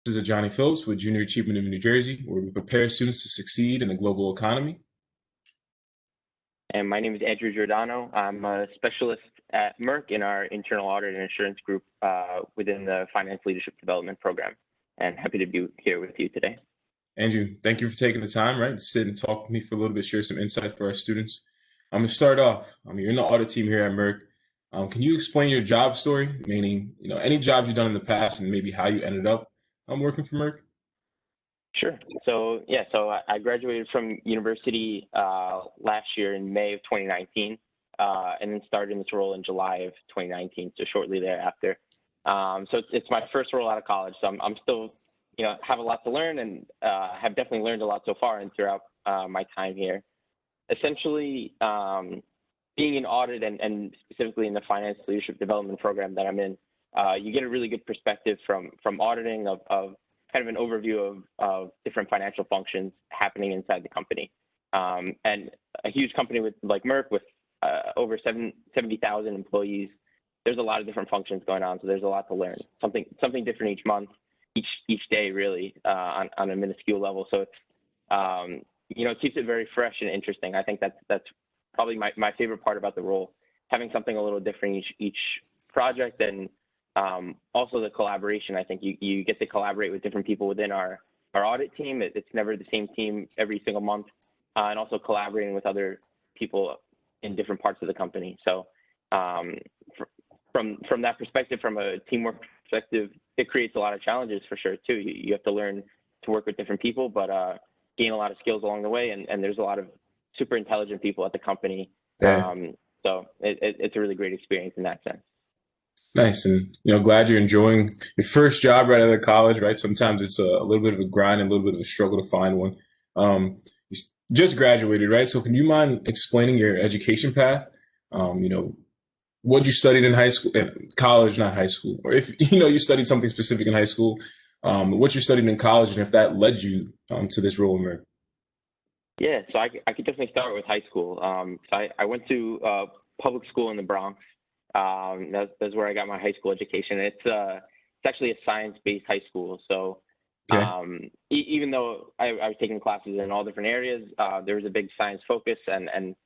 This is Johnny Phillips with Junior Achievement of New Jersey, where we prepare students to succeed in a global economy. And my name is Andrew Giordano. I'm a specialist at Merck in our internal audit and assurance group within the Finance Leadership Development Program. And happy to be here with you today. Andrew, thank you for taking the time, to sit and talk with me for a little bit, share some insight for our students. I'm going to start off. You're in the audit team here at Merck. Can you explain your job story, meaning, any jobs you've done in the past and maybe how you ended up working for Merck? Sure. So I graduated from university last year in May of 2019, and then started in this role in July of 2019, so shortly thereafter. So it's my first role out of college, so I'm still, have a lot to learn, and have definitely learned a lot so far and throughout my time here. Essentially, being in audit and specifically in the Finance Leadership Development Program that I'm in, you get a really good perspective from auditing of kind of an overview of different financial functions happening inside the company. And a huge company like Merck with over 70,000 employees, there's a lot of different functions going on, so there's a lot to learn. Something different each month, each day really, on a minuscule level. So it's it keeps it very fresh and interesting. I think that's probably my favorite part about the role, having something a little different each project, and also the collaboration. I think you get to collaborate with different people within our audit team. It's never the same team every single month, and also collaborating with other people in different parts of the company. So from that perspective, from a teamwork perspective, it creates a lot of challenges for sure too. You have to learn to work with different people, but gain a lot of skills along the way. And there's a lot of super intelligent people at the company. Yeah. So it's a really great experience in that sense. Nice. And, glad you're enjoying your first job right out of college, right? Sometimes it's a little bit of a grind and a little bit of a struggle to find one. You just graduated, right? So can you mind explaining your education path? What you studied in high school, college, not high school, or if, you studied something specific in high school, what you studied in college, and if that led you to this role in Merck. Yeah, so I could definitely start with high school. So I went to public school in the Bronx. That's where I got my high school education. It's actually a science-based high school. So okay. Even though I was taking classes in all different areas, there was a big science focus and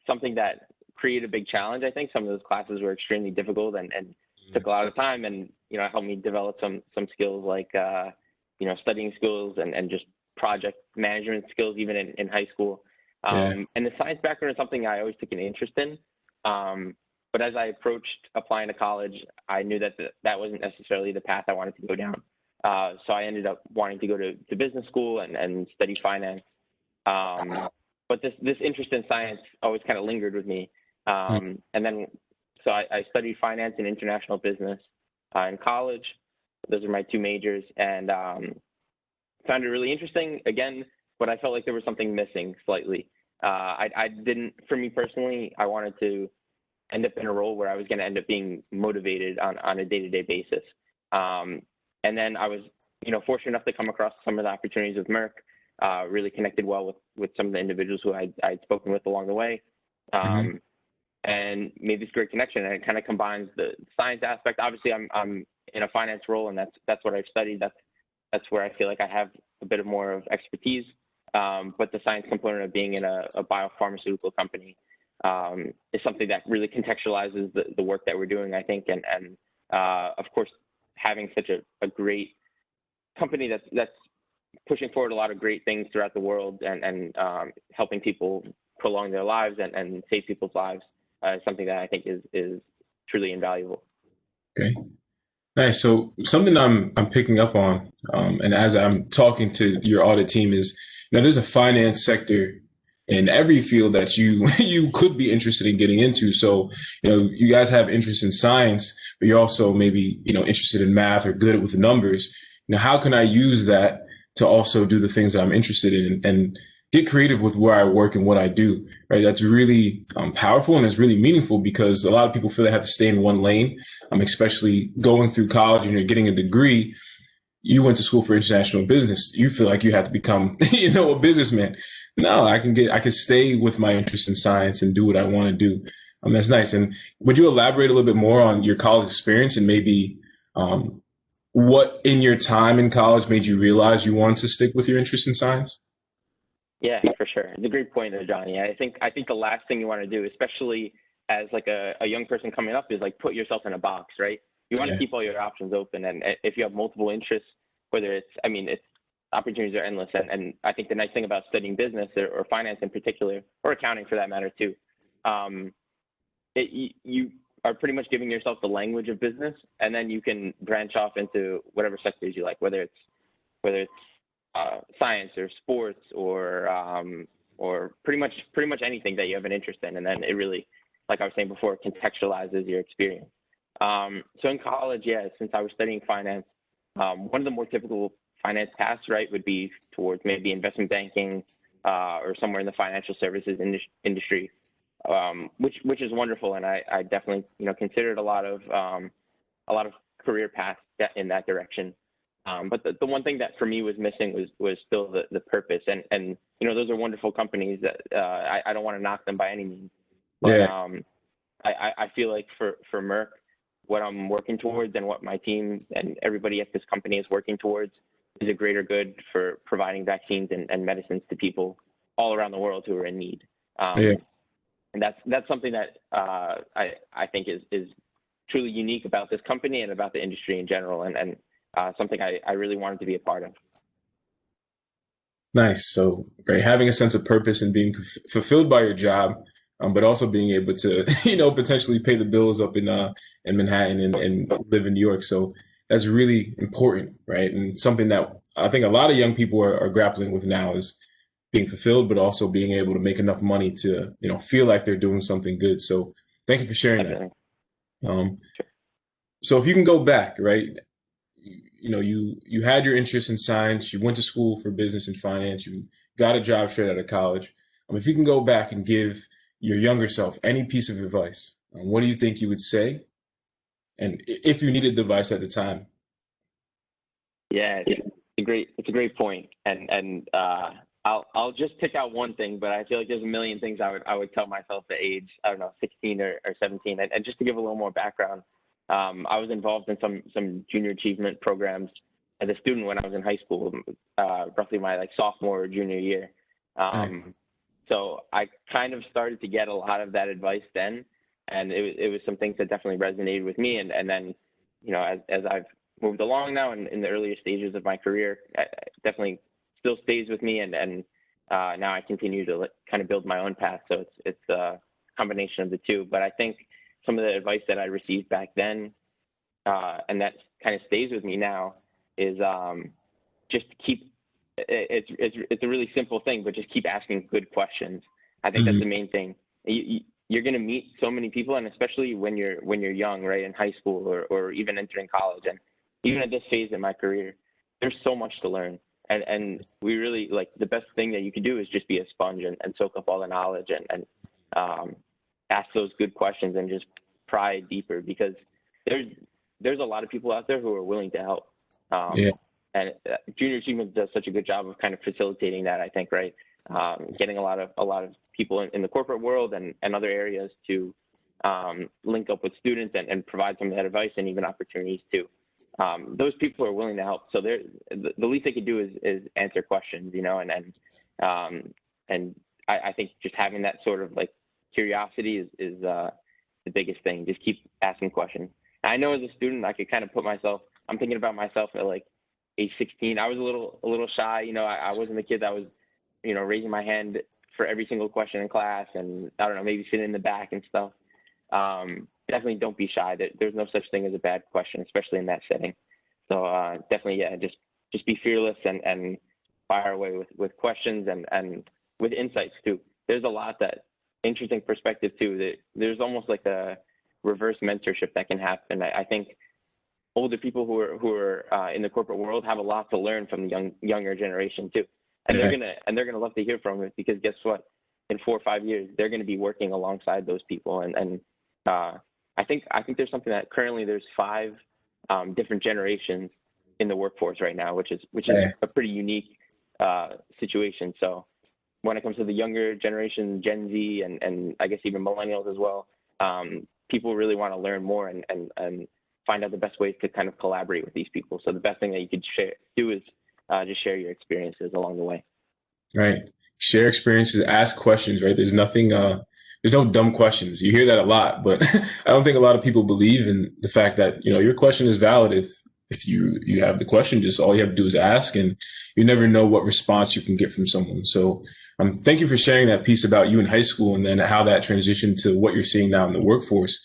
something that created a big challenge. I think some of those classes were extremely difficult and took a lot of time, and helped me develop some skills like studying skills and just project management skills even in high school. And the science background is something I always took an interest in. But as I approached applying to college, I knew that wasn't necessarily the path I wanted to go down. So I ended up wanting to go to business school and study finance. But this interest in science always kind of lingered with me. And then, so I studied finance and international business in college. Those are my two majors, and found it really interesting again, but I felt like there was something missing slightly. I didn't, for me personally, I wanted to end up in a role where I was going to end up being motivated on a day-to-day basis. And then I was, fortunate enough to come across some of the opportunities with Merck, really connected well with some of the individuals who I'd spoken with along the way, and made this great connection. And it kind of combines the science aspect. Obviously, I'm in a finance role, and that's what I've studied. That's where I feel like I have a bit more of expertise. But the science component of being in a biopharmaceutical company is something that really contextualizes the work that we're doing, I think, and of course, having such a great company that's pushing forward a lot of great things throughout the world and helping people prolong their lives and save people's lives is something that I think is truly invaluable. Okay. Nice. So something I'm picking up on, and as I'm talking to your audit team is, there's a finance sector in every field that you could be interested in getting into. So, you guys have interest in science, but you're also maybe, interested in math or good with the numbers. How can I use that to also do the things that I'm interested in and get creative with where I work and what I do, right? That's really powerful, and it's really meaningful because a lot of people feel they have to stay in one lane, especially going through college and you're getting a degree. You went to school for international business. You feel like you have to become, a businessman. No, I can stay with my interest in science and do what I want to do. That's nice. And would you elaborate a little bit more on your college experience and maybe what in your time in college made you realize you wanted to stick with your interest in science? Yeah, for sure. It's a great point there, Johnny. I think the last thing you want to do, especially as like a young person coming up, is like put yourself in a box, right? You want to Yeah, keep all your options open, and if you have multiple interests, whether it's, I mean, it's opportunities are endless, and I think the nice thing about studying business or finance in particular, or accounting for that matter too, um, you are pretty much giving yourself the language of business, and then you can branch off into whatever sectors you like, whether it's science or sports or pretty much anything that you have an interest in, and then it really, like I was saying before, contextualizes your experience. So in college, yeah, since I was studying finance, one of the more typical finance paths, right, would be towards maybe investment banking or somewhere in the financial services industry, which is wonderful, and I definitely considered a lot of career paths in that direction. But the one thing that for me was missing was still the purpose, and those are wonderful companies that I don't want to knock them by any means, but yeah, I feel like for Merck, what I'm working towards and what my team and everybody at this company is working towards is a greater good for providing vaccines and medicines to people all around the world who are in need. yeah. And that's something that I think is truly unique about this company and about the industry in general, and something I really wanted to be a part of. Nice. So, right, having a sense of purpose and being fulfilled by your job, but also being able to, potentially pay the bills up in Manhattan and live in New York. So that's really important, right? And something that I think a lot of young people are grappling with now is being fulfilled, but also being able to make enough money to, feel like they're doing something good. So thank you for sharing that. Definitely. Um, so if you can go back, right? You had your interest in science, you went to school for business and finance, you got a job straight out of college. If you can go back and give your younger self any piece of advice, what do you think you would say? And if you needed advice at the time? Yeah, it's a great point, and I'll just pick out one thing, but I feel like there's a million things I would tell myself at age, I don't know, 16 or 17, and just to give a little more background, I was involved in some junior achievement programs as a student when I was in high school, roughly my like sophomore or junior year. Um, Nice. so I kind of started to get a lot of that advice then, and it was some things that definitely resonated with me, and then as I've moved along now in the earlier stages of my career, definitely still stays with me, and now I continue to kind of build my own path. So it's a combination of the two. But I think some of the advice that I received back then, and that kind of stays with me now, is just keep. It's a really simple thing, but just keep asking good questions. I think that's the Hmm. main thing. You're going to meet so many people, and especially when you're young, right, in high school or even entering college, and even at this phase in my career, there's so much to learn. And we really like the best thing that you can do is just be a sponge and soak up all the knowledge and um, ask those good questions and just pry deeper, because there's there's a lot of people out there who are willing to help. Yeah. Um, and Junior Achievement does such a good job of kind of facilitating that, I think, right? Getting a lot of people in the corporate world and other areas to link up with students and provide some of that advice and even opportunities too. Those people are willing to help. So the least they could do is answer questions, and I think just having that sort of like curiosity is the biggest thing. Just keep asking questions. And I know as a student, I could kind of I'm thinking about myself at like age 16. I was a little shy. I wasn't the kid that was, raising my hand for every single question in class, and I don't know, maybe sitting in the back and stuff. Definitely don't be shy. There's no such thing as a bad question, especially in that setting. So definitely, yeah, just be fearless and fire away with questions and with insights too. There's a lot that interesting perspective too. That there's almost like a reverse mentorship that can happen. I think older people who are in the corporate world have a lot to learn from the younger generation too, and they're Yeah. gonna love to hear from it, because guess what? In 4 or 5 years, they're going to be working alongside those people, and uh, I think there's something that currently there's five different generations in the workforce right now, which is Yeah. a pretty unique situation. So when it comes to the younger generation, Gen Z, and I guess even millennials as well, people really want to learn more and find out the best ways to kind of collaborate with these people. So the best thing that you could do is just share your experiences along the way. Right. Share experiences, ask questions, right? There's no dumb questions. You hear that a lot, but I don't think a lot of people believe in the fact that, your question is valid if you have the question, just all you have to do is ask, and you never know what response you can get from someone. So thank you for sharing that piece about you in high school and then how that transitioned to what you're seeing now in the workforce.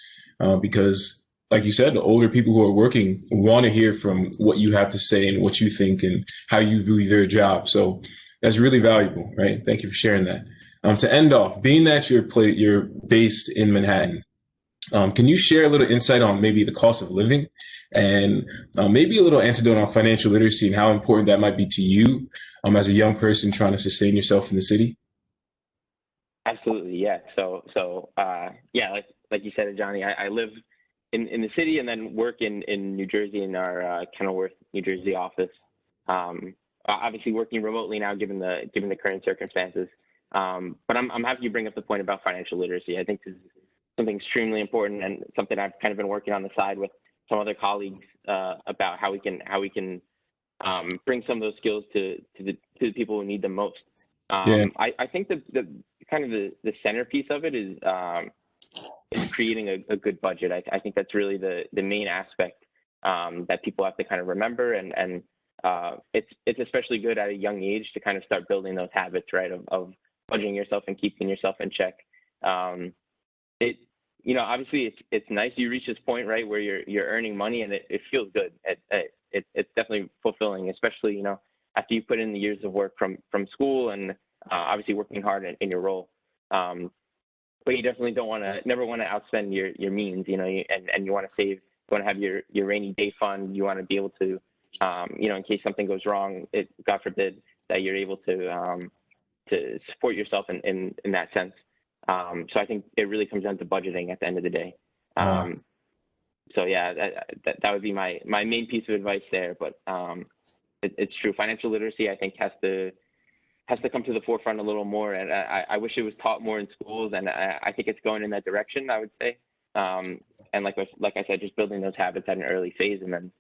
Because like you said, the older people who are working want to hear from what you have to say and what you think and how you view their job. So that's really valuable, right? Thank you for sharing that. To end off, being that you're based in Manhattan, can you share a little insight on maybe the cost of living and maybe a little antidote on financial literacy and how important that might be to you as a young person trying to sustain yourself in the city? Absolutely, yeah. Yeah, like you said, Johnny, I live in the city and then work in New Jersey in our Kenilworth, New Jersey office. Obviously, working remotely now, given the current circumstances. But I'm happy you bring up the point about financial literacy. I think this is something extremely important and something I've kind of been working on the side with some other colleagues about how we can bring some of those skills to the people who need them most. Yeah, I think the kind of the centerpiece of it is creating a good budget. I think that's really the main aspect that people have to kind of remember, and it's especially good at a young age to kind of start building those habits, right, of budgeting yourself and keeping yourself in check. Obviously it's nice you reach this point, right, where you're earning money and it feels good. It's definitely fulfilling, especially, after you put in the years of work from school and obviously working hard in your role. But you definitely never want to outspend your means, and you want to save, you want to have your rainy day fund. You want to be able to, in case something goes wrong, God forbid, that you're able to support yourself in that sense. So I think it really comes down to budgeting at the end of the day. So yeah, that would be my main piece of advice there. But it's true. Financial literacy, I think, has to come to the forefront a little more. And I wish it was taught more in schools. And I think it's going in that direction, I would say. And like I said, just building those habits at an early phase and then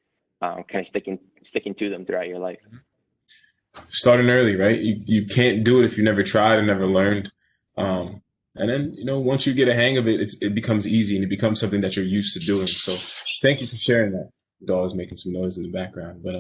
kind of sticking to them throughout your life. starting early, right? You can't do it if you never tried and never learned. And then, once you get a hang of it, it becomes easy and it becomes something that you're used to doing. So thank you for sharing that. The dog is making some noise in the background. But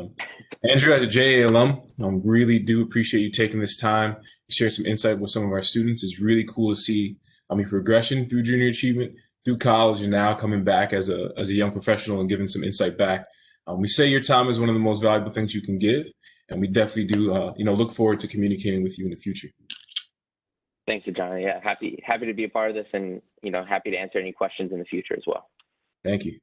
Andrew, as a JA alum, really do appreciate you taking this time to share some insight with some of our students. It's really cool to see your progression through junior achievement, through college, and now coming back as a young professional and giving some insight back. We say your time is one of the most valuable things you can give, and we definitely do, look forward to communicating with you in the future. Thanks, Johnny. Yeah, happy to be a part of this, and happy to answer any questions in the future as well. Thank you.